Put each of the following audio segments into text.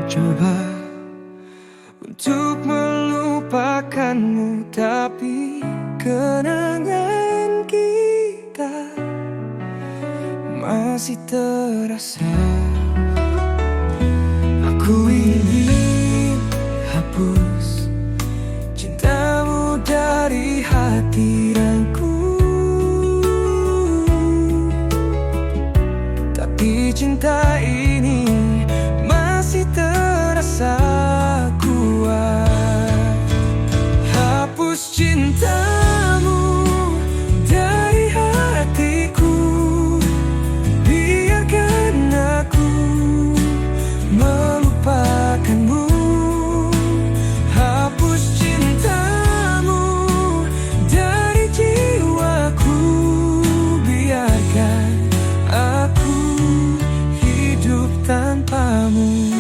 Coba untuk melupakanmu, tapi kenangan kita masih terasa. Aku ingin hapus cintamu dari hati ranku, tapi cinta ini masih terasa kuat. Hapus cintamu dari hatiku, biarkan aku melupakanmu. Hapus cintamu dari jiwaku, biarkan aku hidup tanpamu.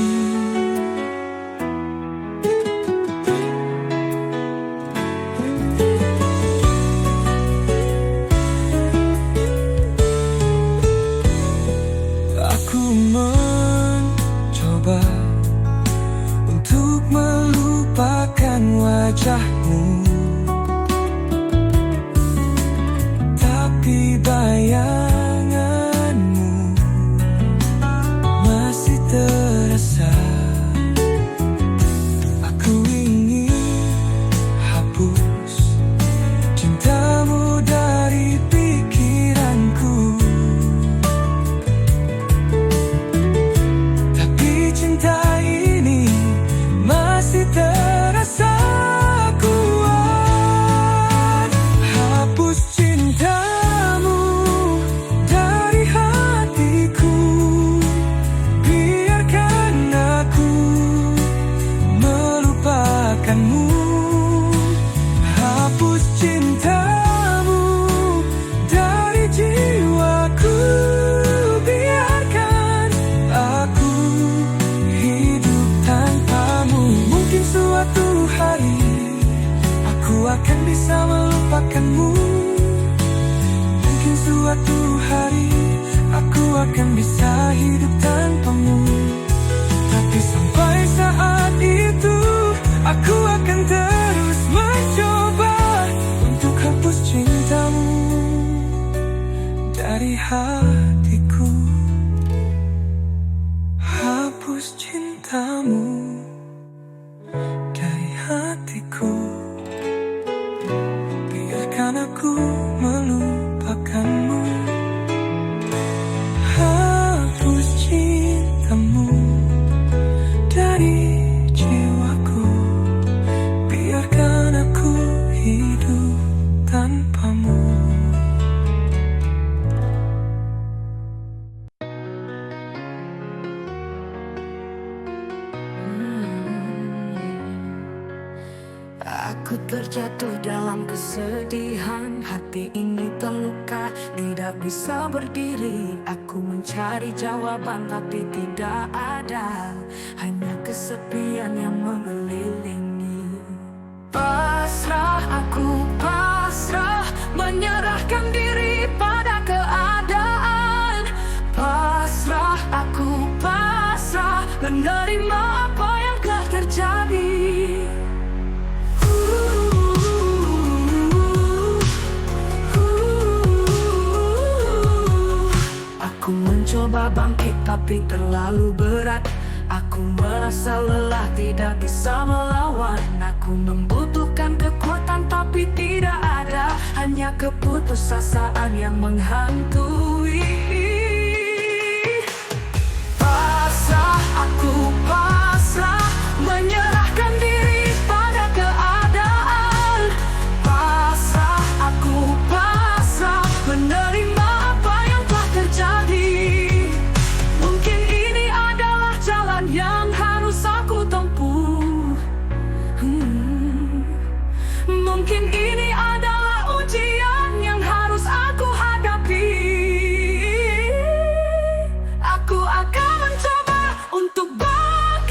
Aku mencoba untuk melupakan wajahmu, tapi bayanganmu masih terasa. Aku ingin hapus cintamu dari pikiranku, tapi cinta ini masih terasa kuat. Hapus cintamu dari hatiku, biarkan aku melupakanmu. Hapus cintamu dari jiwaku, biarkan aku hidup tanpamu. Mungkin suatu hari aku akan bisa melupakanmu. Mungkin suatu hari aku akan bisa hidup tanpamu. Tapi sampai saat itu aku akan terus mencoba untuk hapus cintamu dari hatiku. Hapus cintamu dari hatiku, biarkan aku melupakanmu. Hapus cintamu dari jiwaku, biarkan aku hidup tanpamu. Aku terjatuh dalam kesedihan, hati ini terluka, tidak bisa berdiri. Aku mencari jawaban tapi tidak ada, hanya kesepian yang mengelilingi. Pasrah, aku pasrah, menyerahkan diri pada keadaan. Pasrah, aku pasrah, menerima apa yang telah terjadi. Aku mencoba bangkit tapi terlalu berat. Aku merasa lelah, tidak bisa melawan. Aku membutuhkan kekuatan tapi tidak ada, hanya keputusasaan yang menghantui. Pasrah, aku pasrah, menyerahkan diri pada keadaan. Pasrah, aku pasrah, menerima apa yang telah terjadi. Mungkin ini adalah jalan yang harus aku tempuh. Mungkin ini adalah ujian yang harus aku hadapi. Aku akan mencoba untuk bangkit.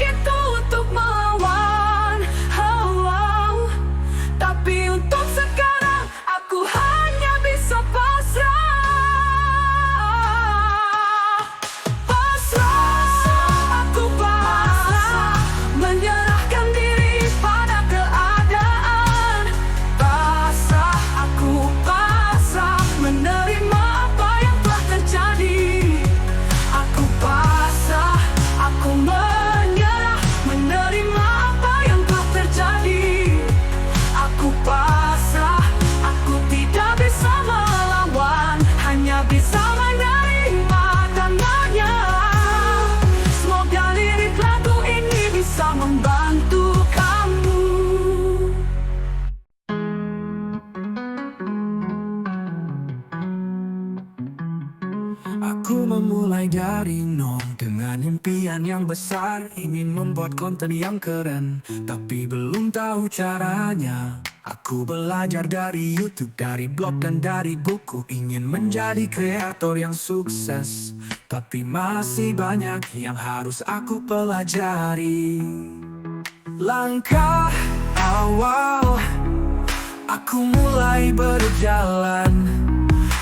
impian yang besar, ingin membuat konten yang keren, tapi belum tahu caranya. Aku belajar dari YouTube, dari blog dan dari buku, ingin menjadi kreator yang sukses, tapi masih banyak yang harus aku pelajari. Langkah awal aku mulai berjalan,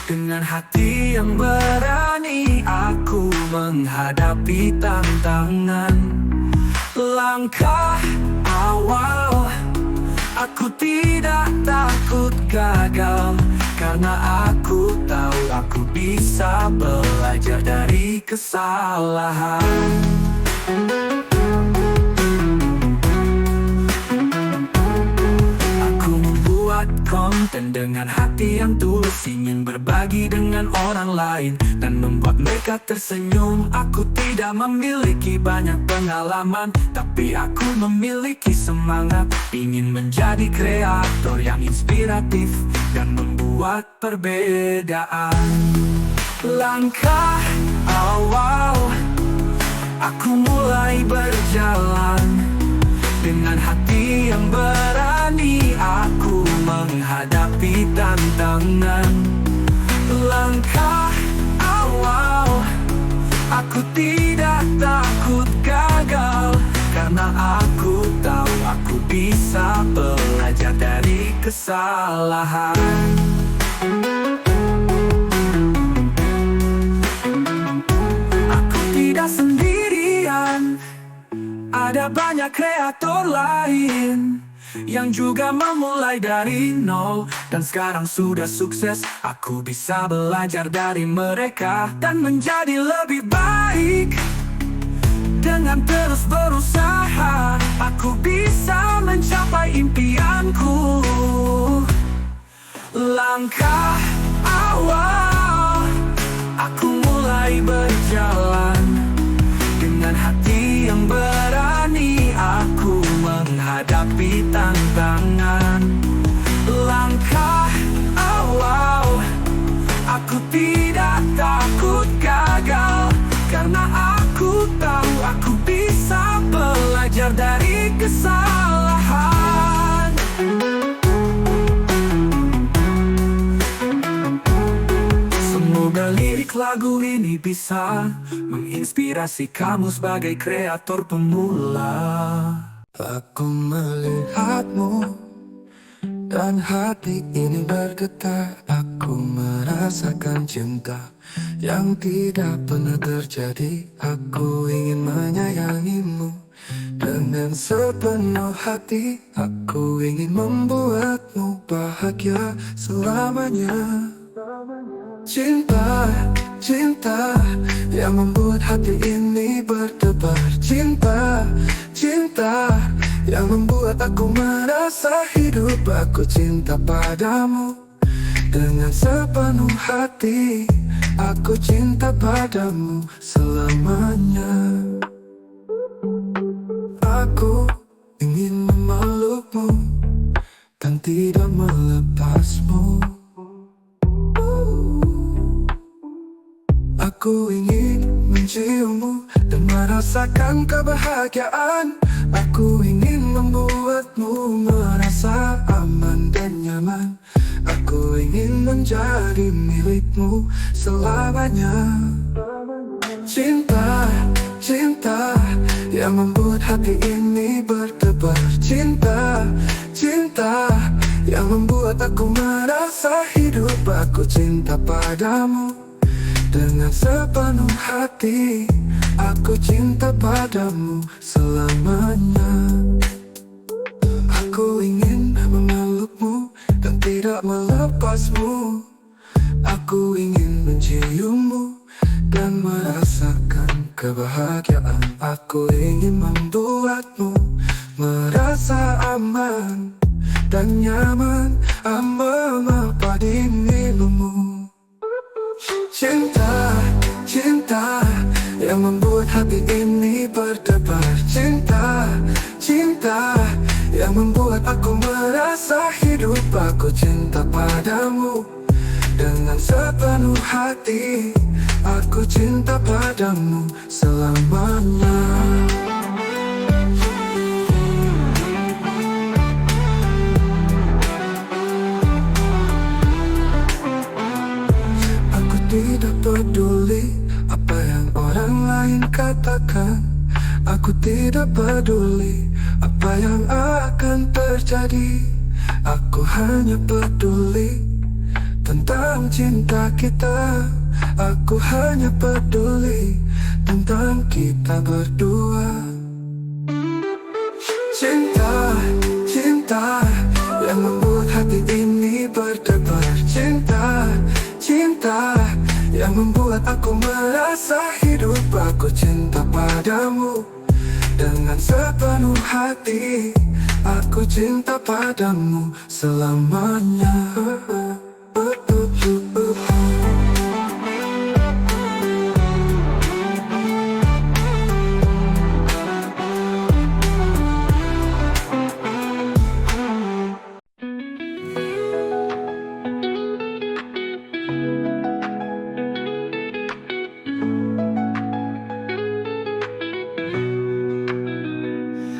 dengan hati yang berani aku menghadapi tantangan. Langkah awal aku tidak takut gagal, karena aku tahu aku bisa belajar dari kesalahan. Konten dengan hati yang tulus, ingin berbagi dengan orang lain dan membuat mereka tersenyum. Aku tidak memiliki banyak pengalaman, tapi aku memiliki semangat, ingin menjadi kreator yang inspiratif dan membuat perbedaan. Langkah awal aku mulai berjalan, dengan hati yang berani aku menghadapi tantangan. Langkah awal aku tidak takut gagal, karena aku tahu aku bisa belajar dari kesalahan. Aku tidak sendirian, ada banyak kreator lain yang juga memulai dari nol dan sekarang sudah sukses. Aku bisa belajar dari mereka dan menjadi lebih baik. Dengan terus berusaha, aku bisa mencapai impianku. Langkah awal aku mulai berjalan, dengan hati yang berani aku menghadapi tantangan. Langkah awal aku tidak takut gagal, karena aku tahu aku bisa belajar dari kesalahan. Semoga lirik lagu ini bisa menginspirasi kamu sebagai kreator pemula. Aku melihatmu dan hati ini bergetar. Aku merasakan cinta yang tidak pernah terjadi. Aku ingin menyayangimu dengan sepenuh hati. Aku ingin membuatmu bahagia selamanya. Cinta, cinta yang membuat hati ini berdebar. Cinta, cinta yang membuat aku merasa hidup. Aku cinta padamu dengan sepenuh hati. Aku cinta padamu selamanya. Aku ingin memelukmu dan tidak melepasmu. Aku ingin menciummu dan merasakan kebahagiaan. Aku ingin membuatmu merasa aman dan nyaman. Aku ingin menjadi milikmu selamanya. Cinta, cinta yang membuat hati ini berdebar. Cinta, cinta yang membuat aku merasa hidup. Aku cinta padamu dengan sepenuh hati. Aku cinta padamu selamanya. Aku ingin memelukmu dan tidak melepasmu. Aku ingin menciummu dan merasakan kebahagiaan. Aku ingin membuatmu merasa aman dan nyaman. Mengapa dirimu. Cinta, cinta yang membuat hati ini berdebar. Cinta, cinta yang membuat aku merasa hidup. Aku cinta padamu dengan Dengan sepenuh hati aku cinta padamu selamanya. Aku tidak peduli apa yang orang lain katakan. Aku tidak peduli apa yang akan terjadi. Aku hanya peduli tentang cinta kita. Aku hanya peduli tentang kita berdua. Cinta, cinta yang membuat hati ini berdebar. Cinta, cinta yang membuat aku merasa hidup. Aku cinta padamu dengan sepenuh hati. Aku cinta padamu selamanya.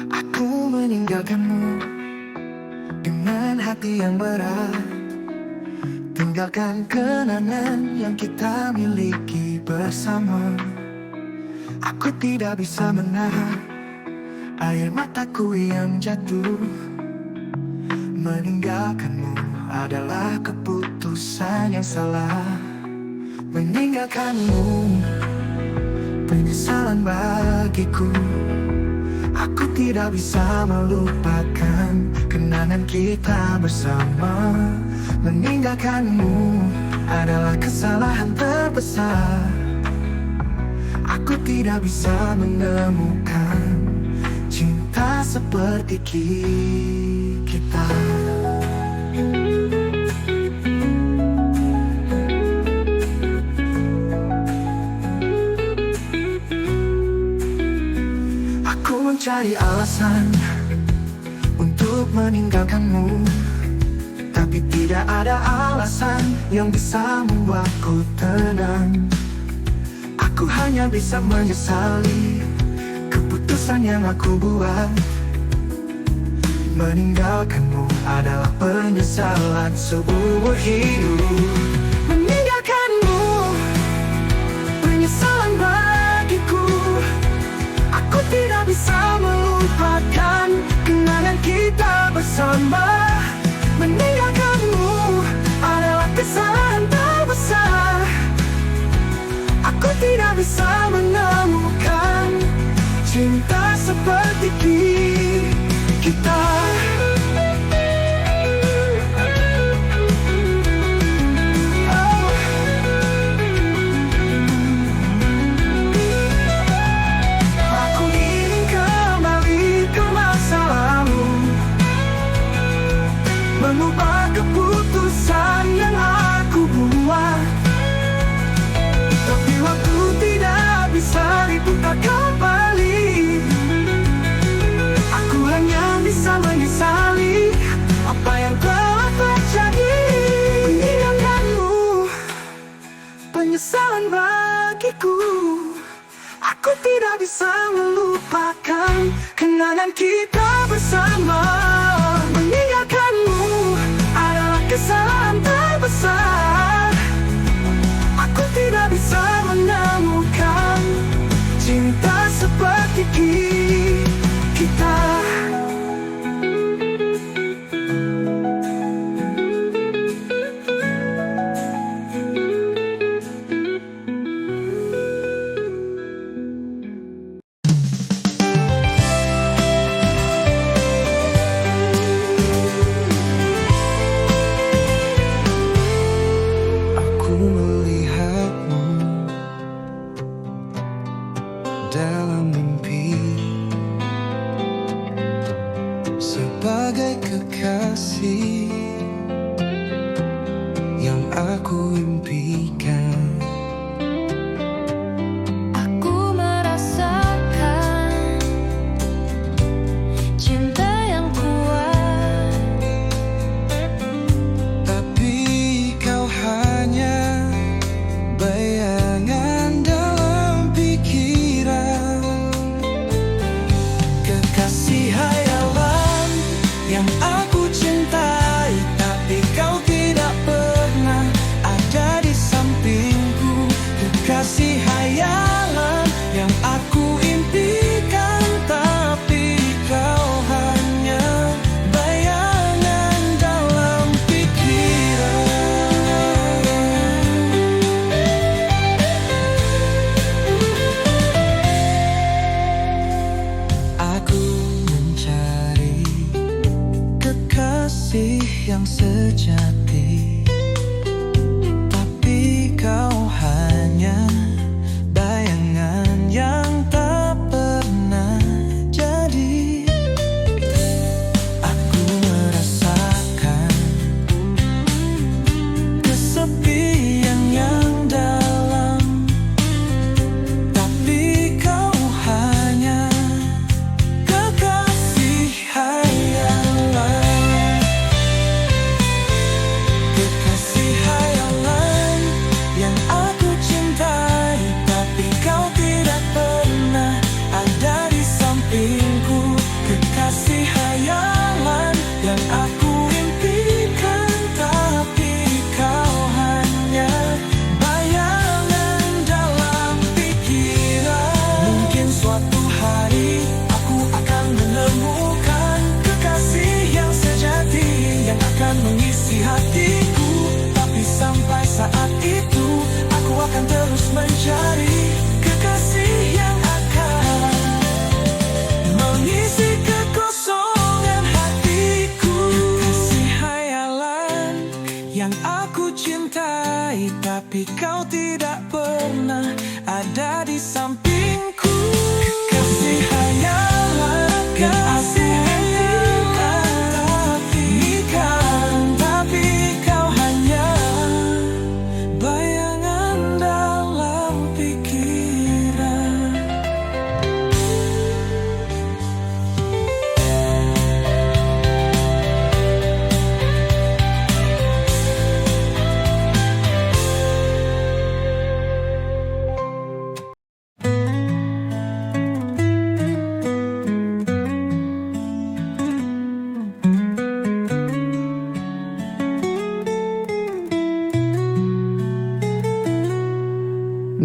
Aku meninggalkanmu dengan hati yang berat. Tinggalkan kenangan yang kita miliki bersama. Aku tidak bisa menahan air mataku yang jatuh. Meninggalkanmu adalah keputusan yang salah. Meninggalkanmu penyesalan bagiku. Aku tidak bisa melupakan kenangan kita bersama. Meninggalkanmu adalah kesalahan terbesar. Aku tidak bisa menemukan cinta seperti kita. Aku mencari alasan untuk meninggalkanmu, tapi tidak ada alasan yang bisa membuatku tenang. Aku hanya bisa menyesali keputusan yang aku buat. Meninggalkanmu adalah penyesalan seumur hidup. Meninggalkanmu penyesalan bagiku. Aku tidak bisa melupakan kenangan kita bersama. Meninggalkanmu adalah kesalahan terbesar. Aku tidak bisa menemukan cinta seperti kita. Oh. Aku ingin kembali ke masa lalu, mengubah keputusan yang aku buat. Tapi waktu tidak bisa diputar kembali. Aku hanya bisa menyesali apa yang telah terjadi. Meninggalkanmu penyesalan bagiku. Aku tidak bisa melupakan kenangan kita bersama. Meninggalkanmu adalah kesalahan terbesar. Aku tidak bisa menemukan cinta seperti kita. Aku melihatmu dalam mimpi sebagai kekasih yang aku impikan. Aku merasakan cinta yang kuat, Tapi kau hanya yang sejati, tapi kau hanya bayangan yang tak pernah jadi. Aku merasakan kesepian yang dalam, tapi kau hanya kekasih hayalan. Kekasih hayalan yang aku cintai, tapi kau tidak pernah ada di sampingku. Kekasih hayalan yang aku impikan, tapi kau hanya bayangan dalam pikiran. Mungkin suatu hari aku akan menemukan kekasih yang sejati, yang akan mengisi hatiku. Tapi sampai saat itu aku akan terus mencari kekasih yang akan mengisi kekosongan hatiku. Kekasih hayalan yang aku cintai, tapi kau tidak pernah ada di sampingku. Kekasih hayalan, kekasih hayalan, tapi kau hanya bayangan dalam pikiran.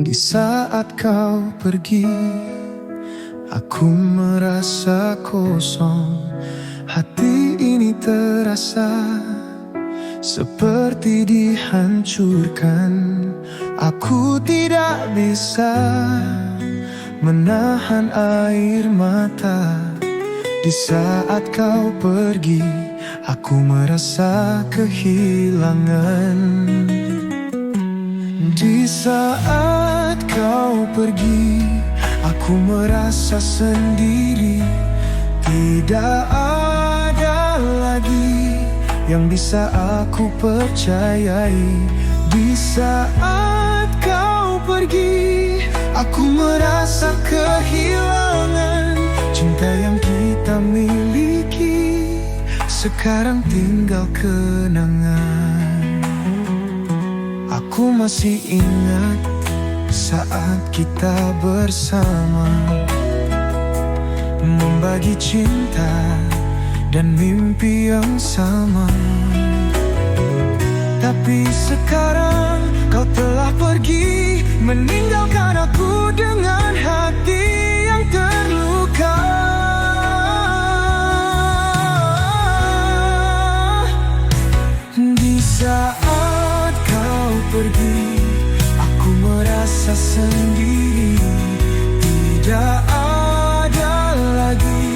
Di saat kau pergi, aku merasa kosong. Hati ini terasa seperti dihancurkan. Aku tidak bisa menahan air mata. Di saat kau pergi, aku merasa kehilangan. Di saat kau pergi, aku merasa sendiri. Tidak ada lagi yang bisa aku percayai. Di saat kau pergi, aku merasa kehilangan. Cinta yang kita miliki sekarang tinggal kenangan. Aku masih ingat saat kita bersama, membagi cinta dan mimpi yang sama. Tapi sekarang kau telah pergi, meninggalkan aku dengan hati yang terluka. Di saat kau pergi, aku merasa sendiri. Tidak ada lagi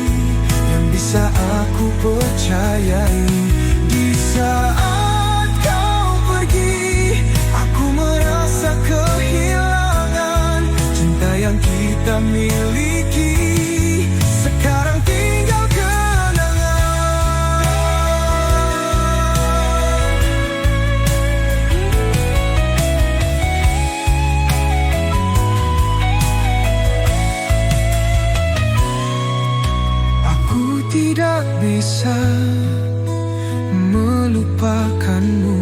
yang bisa aku percayai. Di saat kau pergi, aku merasa kehilangan. Cinta yang kita miliki sekarang tinggal kenangan. Aku tidak bisa melupakanmu,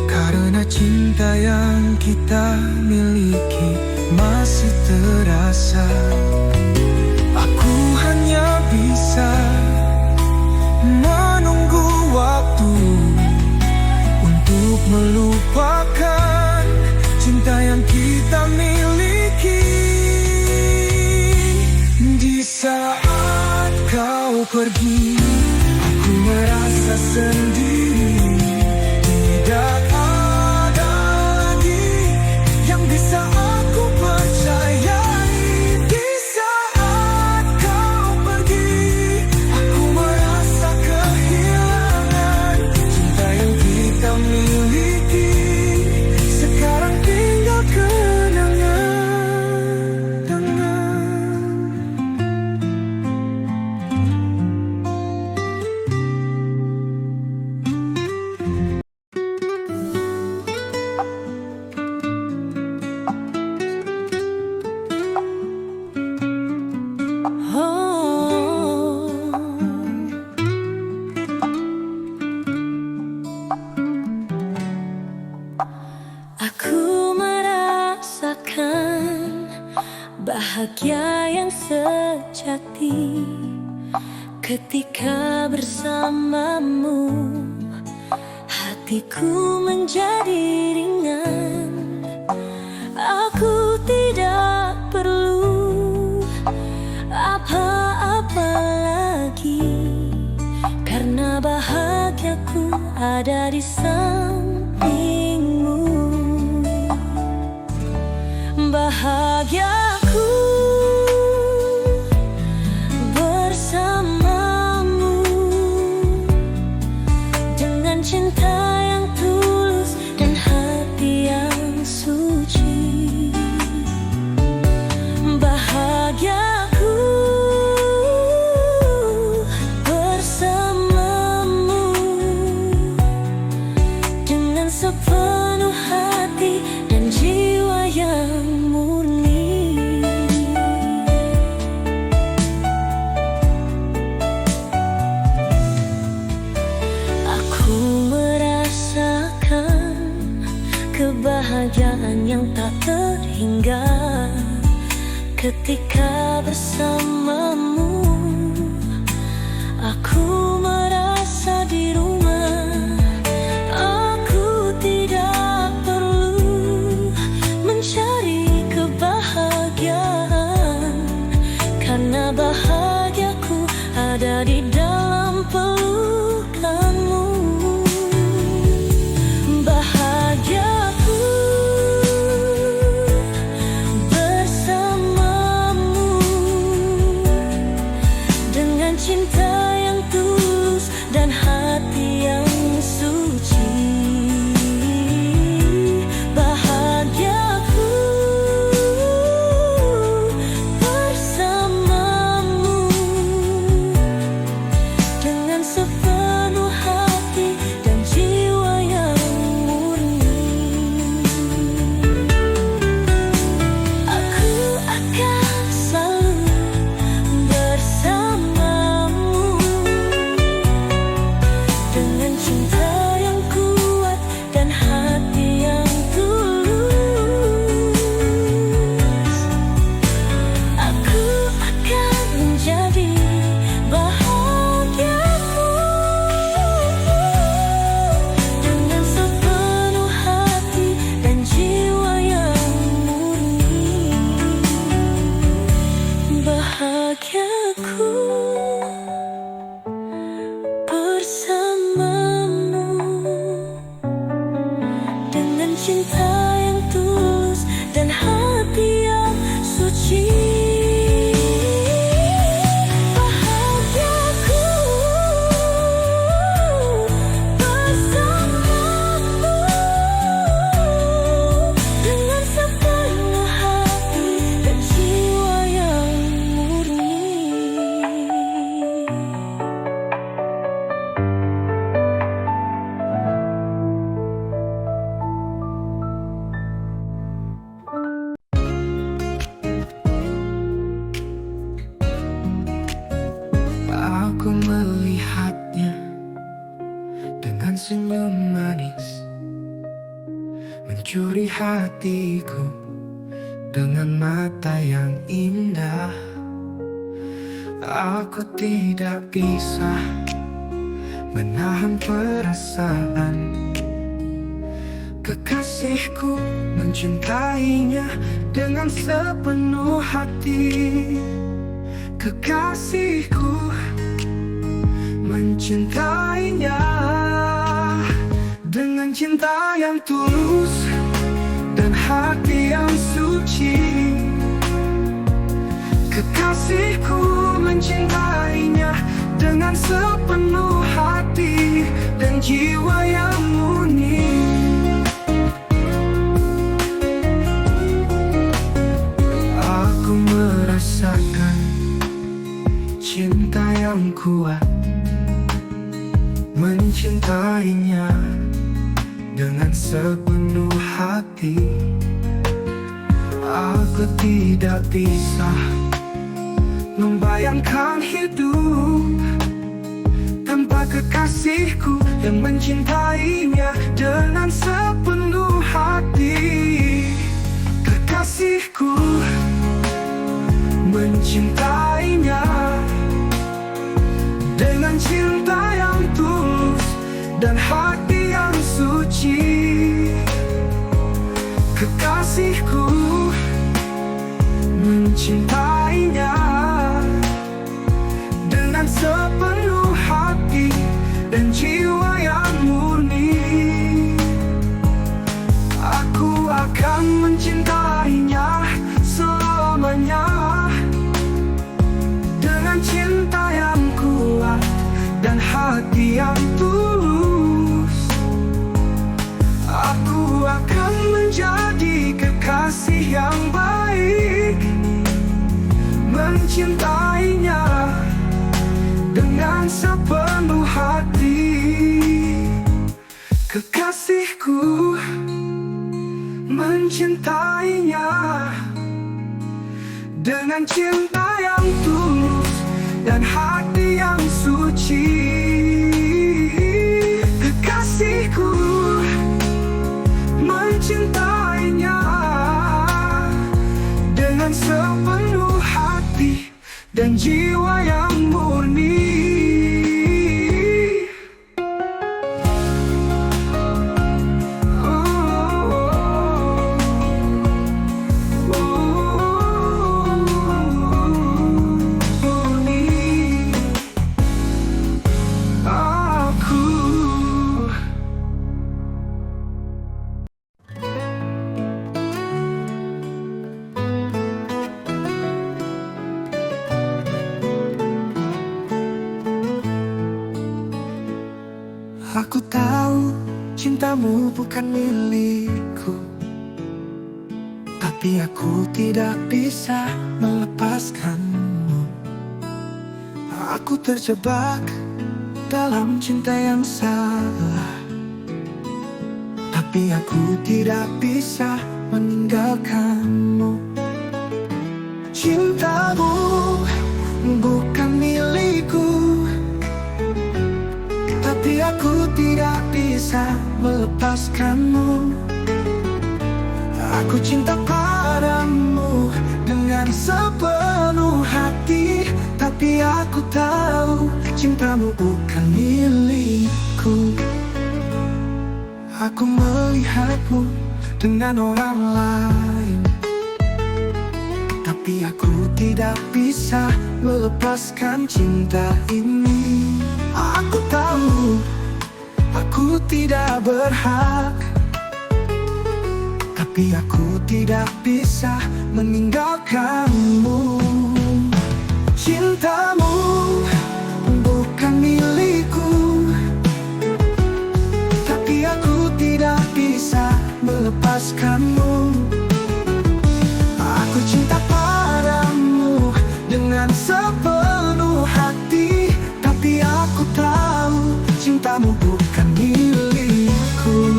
karena cinta yang kita miliki masih terasa. Aku hanya bisa menunggu waktu untuk melupakan cinta yang kita miliki. Di saat kau pergi, aku merasa sendiri. Tidak ada lagi yang bisa aku percayai. Di saat kau pergi, aku merasa kehilangan. Ketika bersamamu, hatiku menjadi ringan. Aku tidak perlu apa-apa lagi, karena bahagiaku ada di sampingmu. Bahagiaku bersamamu, dengan cinta yang tulus dan hati yang suci. Bahagiaku bersamamu, dengan sepenuh hati dan jiwa yang murni. Aku merasakan kebahagiaan yang tak terhingga ketika bersamamu. Aku merasa di rumah. Aku tidak perlu mencari kebahagiaan, karena bahagiaku ada di dalam pelukanmu. Bahagiaku bersamamu, dengan cinta yang tulus dan hati yang suci. Bahagiaku bersamamu, dengan sepenuh hati dan jiwa yang murni. Aku akan selalu bersamamu, dengan cinta yang kuat dan hati yang tulus. Aku akan menjadi bahagiamu, dengan sepenuh hati dan jiwa yang murni. Bahagiaku bersamamu, dengan cinta yang tulus dan hati yang suci. Bahagiaku bersamamu, dengan sepenuh hati dan jiwa yang murni. Aku melihatnya dengan senyum manis, mencuri hatiku dengan mata yang indah. Aku tidak bisa menahan perasaan. Kekasihku mencintainya dengan sepenuh hati. Kekasihku mencintainya dengan cinta yang tulus dan hati yang suci. Kekasihku mencintainya dengan sepenuh hati dan jiwa yang murni. Aku merasakan cinta yang kuat, mencintainya dengan sepenuh hati. Aku tidak bisa membayangkan hidup tanpa kekasihku yang mencintainya dengan sepenuh hati. Kekasihku mencintainya cinta yang tulus dan hati yang suci. Kekasihku mencintainya dengan sepenuh hati dan jiwa yang murni. Aku akan mencintainya selamanya dengan cinta yang kuat dan hati yang tulus. Aku akan menjadi kekasih yang baik, mencintainya dengan sepenuh hati. Kekasihku mencintainya dengan cinta yang tulus dan hati yang suci. Kekasihku mencintainya dengan sepenuh hati dan jiwa yang murni. Aku tahu cintamu bukan milikku, tapi aku tidak bisa melepaskanmu. Aku terjebak dalam cinta yang salah, tapi aku tidak bisa meninggalkanmu. Cintamu bukan milikku, tapi aku tidak bisa melepaskanmu. Aku cinta padamu dengan sepenuh hati, tapi aku tahu cintamu bukan milikku. Aku melihatmu dengan orang lain, tapi aku tidak bisa melepaskan cinta ini. Aku tahu aku tidak berhak, tapi aku tidak bisa meninggalkanmu. Cintamu bukan milikku, tapi aku tidak bisa melepaskanmu. Aku cinta padamu dengan sepenuh hati, tapi aku tahu cintamu bukan milikku.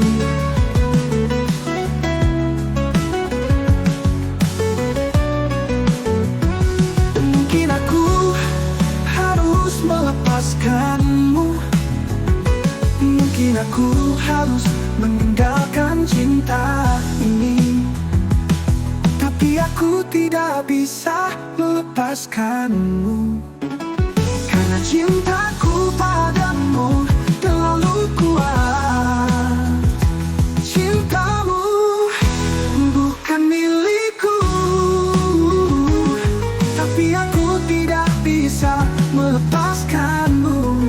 Mungkin aku harus melepaskanmu, mungkin aku harus meninggalkan cinta ini, tapi aku tidak bisa melepaskanmu. Karena cintaku padamu terlalu kuat. Cintamu bukan milikku, tapi aku tidak bisa melepaskanmu.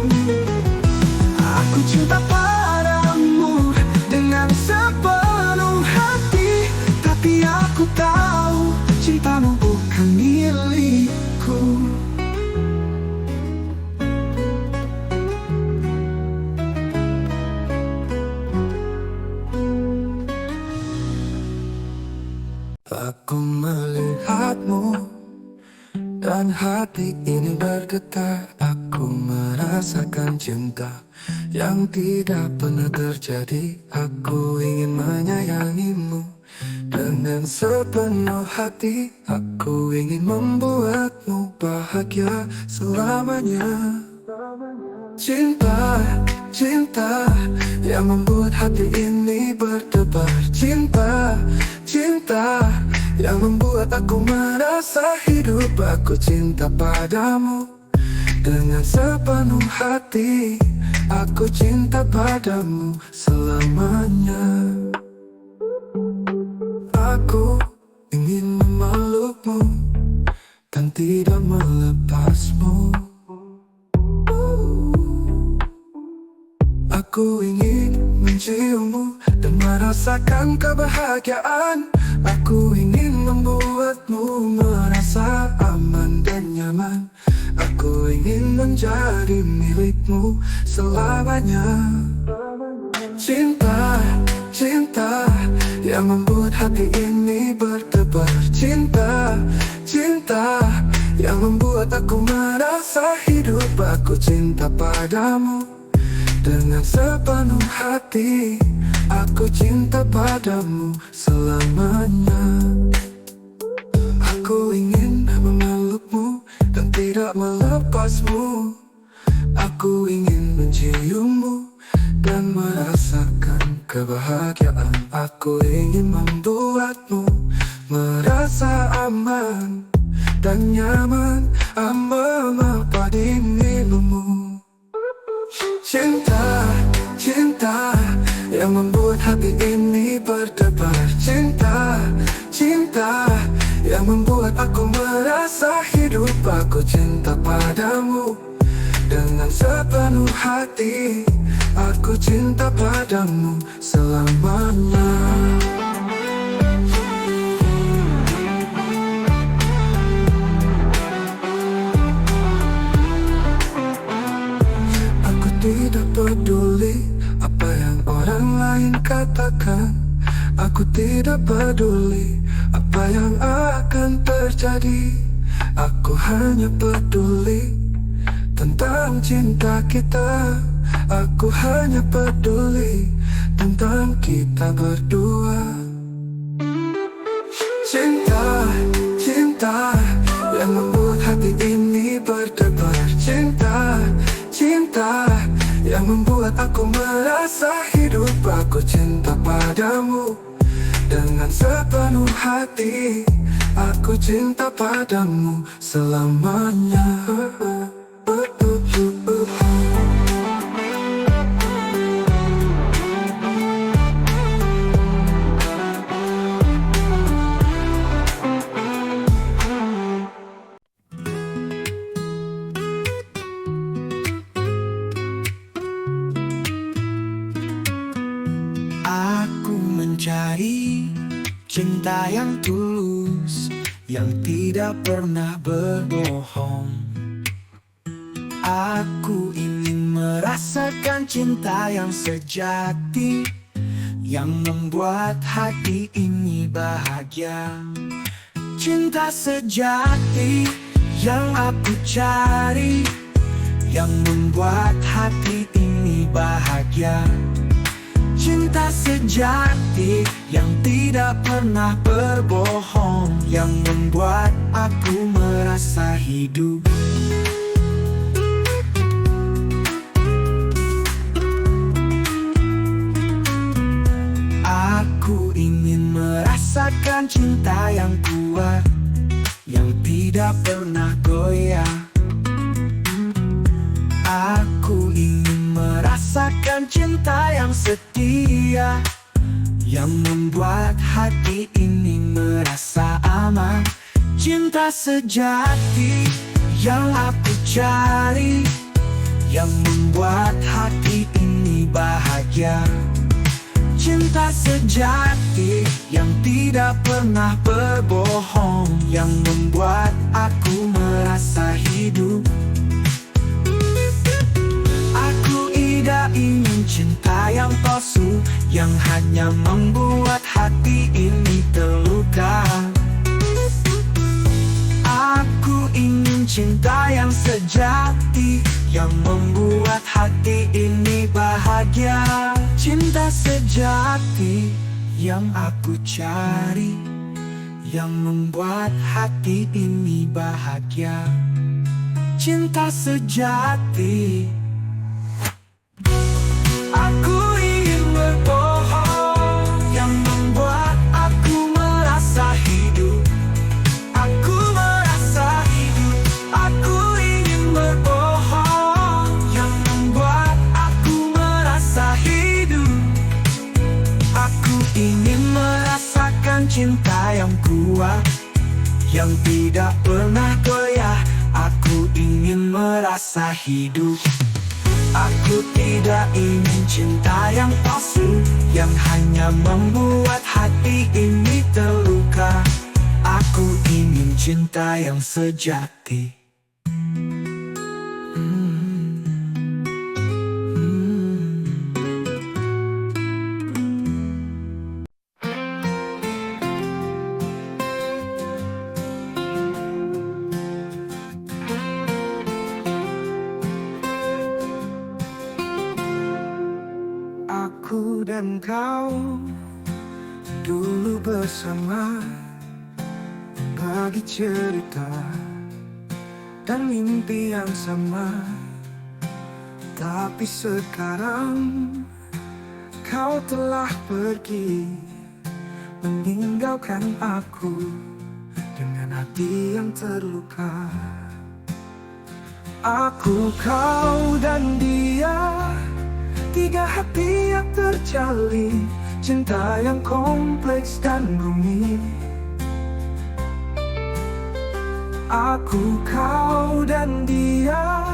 Aku cinta padamu dengan sepenuh hati, tapi aku tahu cintamu bukan milikku. Aku melihatmu dan hati ini bergetar. Aku merasakan cinta yang tidak pernah terjadi. Aku ingin menyayangimu dengan sepenuh hati. Aku ingin membuatmu bahagia selamanya. Cinta, cinta yang membuat hati ini berdebar. Cinta, cinta yang membuat aku merasa hidup. Aku cinta padamu Dengan sepenuh hati aku cinta padamu selamanya. Aku ingin memelukmu dan tidak melepasmu. Aku ingin menciummu dan merasakan kebahagiaan. Aku ingin membuatmu merasa aman dan nyaman. Aku ingin menjadi milikmu selamanya. Cinta, cinta yang membuat hati ini berdebar. Cinta, cinta yang membuat aku merasa hidup. Aku cinta padamu dengan sepenuh hati. Aku cinta padamu selamanya. Aku ingin memelukmu dan tidak melepasmu. Aku ingin menciummu dan merasakan kebahagiaan. Aku ingin membuatmu merasa aman dan nyaman. Mengapa dirimu. Cinta, cinta yang membuat hati ini berdebar. Cinta, cinta yang membuat aku merasa hidup. Aku cinta padamu dengan sepenuh hati. Aku cinta padamu selamanya. Aku tidak peduli apa yang orang lain katakan. Aku tidak peduli apa yang akan terjadi. Aku hanya peduli tentang cinta kita. Aku hanya peduli tentang kita berdua. Cinta, cinta yang membuat hati ini berdebar. Cinta, cinta yang membuat aku merasa hidup. Aku cinta padamu dengan sepenuh hati. Aku cinta padamu selamanya. Aku mencari cinta yang tulus, yang tidak pernah berbohong. Aku ingin merasakan cinta yang sejati, yang membuat hati ini bahagia. Cinta sejati yang aku cari, yang membuat hati ini bahagia. Cinta sejati yang tidak pernah berbohong, yang membuat aku merasa hidup. Aku ingin merasakan cinta yang kuat, yang tidak pernah goyah. Aku ingin merasakan cinta yang setia, yang membuat hati ini merasa aman. Cinta sejati yang aku cari, yang membuat hati ini bahagia. Cinta sejati yang tidak pernah berbohong, yang membuat aku merasa hidup. Aku tidak ingin cinta yang palsu, yang hanya membuat hati ini terluka. Aku ingin cinta yang sejati, yang membuat hati ini bahagia. Cinta sejati yang aku cari, yang membuat hati ini bahagia. Cinta sejati. Aku ingin berbohong, yang membuat aku merasa hidup. Aku merasa hidup. Aku ingin berbohong. yang tidak pernah goyah. Aku ingin merasa hidup. Aku tidak ingin cinta yang palsu, yang hanya membuat hati ini terluka. Aku ingin cinta yang sejati. Aku dan kau dulu bersama, bagi cerita dan mimpi yang sama. Tapi sekarang kau telah pergi, meninggalkan aku dengan hati yang terluka. Aku, kau, dan dia, tiga hati yang terjalin, cinta yang kompleks dan rumit. Aku, kau, dan dia,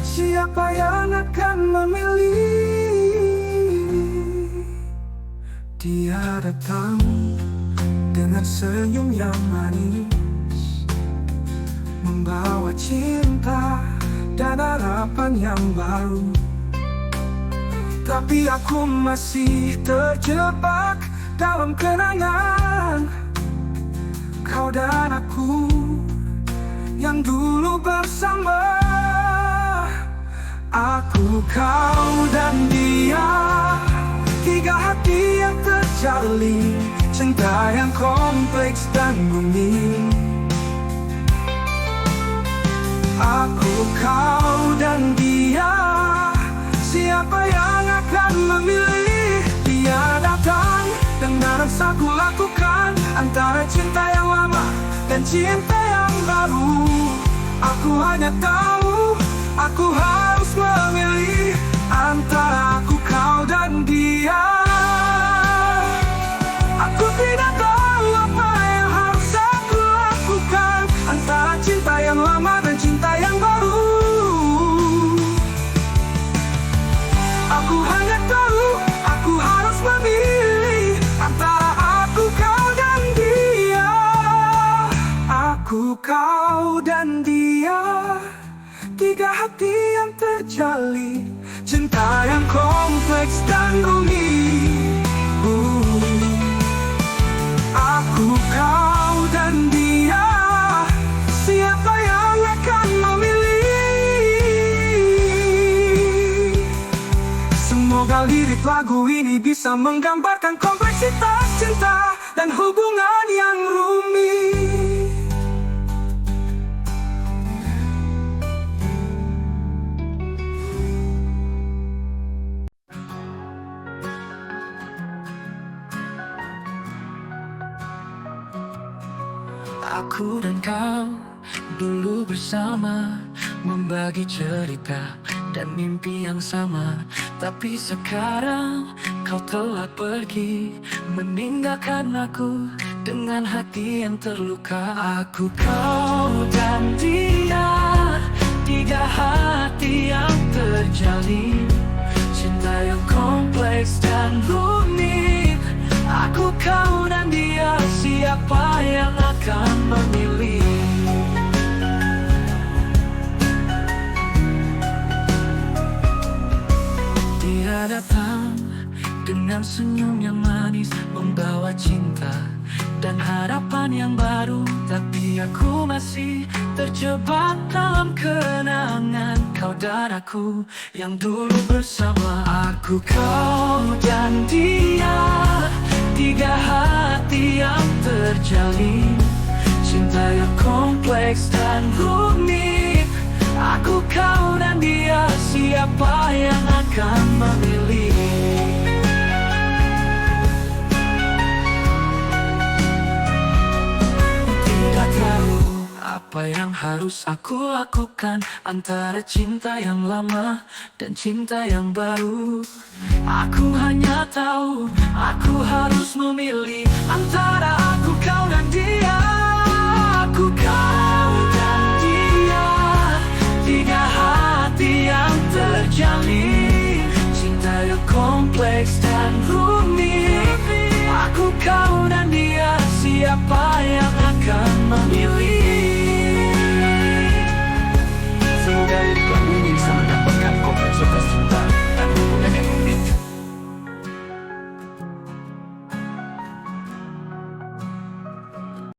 siapa yang akan memilih? Dia datang dengan senyum yang manis, membawa cinta dan harapan yang baru. Tapi aku masih terjebak dalam kenangan kau dan aku yang dulu bersama. Aku, kau, dan dia, tiga hati yang terjalin, cinta yang kompleks dan rumit. Aku, kau, dan dia, siapa yang akan memilih? Dia datang dengan rasa ku lakukan, antara cinta yang lama dan cinta yang baru. Aku hanya tahu, aku harus memilih antara aku, kau, dan dia. Aku tidak tahu apa yang harus aku lakukan, antara cinta yang lama dan cinta yang baru. Aku hanya tahu, aku harus memilih antara aku, kau, dan dia. Aku, kau, dan dia, tiga hati yang terjalin, cinta yang kompleks dan rumit. Aku, kau, dan dia, siapa yang akan memilih? Semoga lirik lagu ini bisa menggambarkan kompleksitas cinta dan hubungan yang rumit. Aku dan kau dulu bersama, membagi cerita dan mimpi yang sama. Tapi sekarang kau telah pergi, meninggalkan aku dengan hati yang terluka. Aku, kau, dan dia, tiga hati yang terjalin, cinta yang kompleks dan rumit. Aku, kau, dan dia, siapa yang akan memilih? Dia datang dengan senyum yang manis, membawa cinta dan harapan yang baru. Tapi aku masih terjebak dalam kenangan kau dan aku yang dulu bersama. Aku, kau, dan dia, tiga hati yang terjalin, cinta yang kompleks dan rumit. Aku, kau, dan dia, siapa yang akan memilih? Tidak tahu apa yang harus aku lakukan, antara cinta yang lama dan cinta yang baru. Aku hanya tahu, aku harus memilih antara aku, kau, dan dia. Aku, kau, dan dia, tiga hati yang terjalin. Cinta yang kompleks dan rumit. Aku, kau, dan dia, siapa yang akan memilih?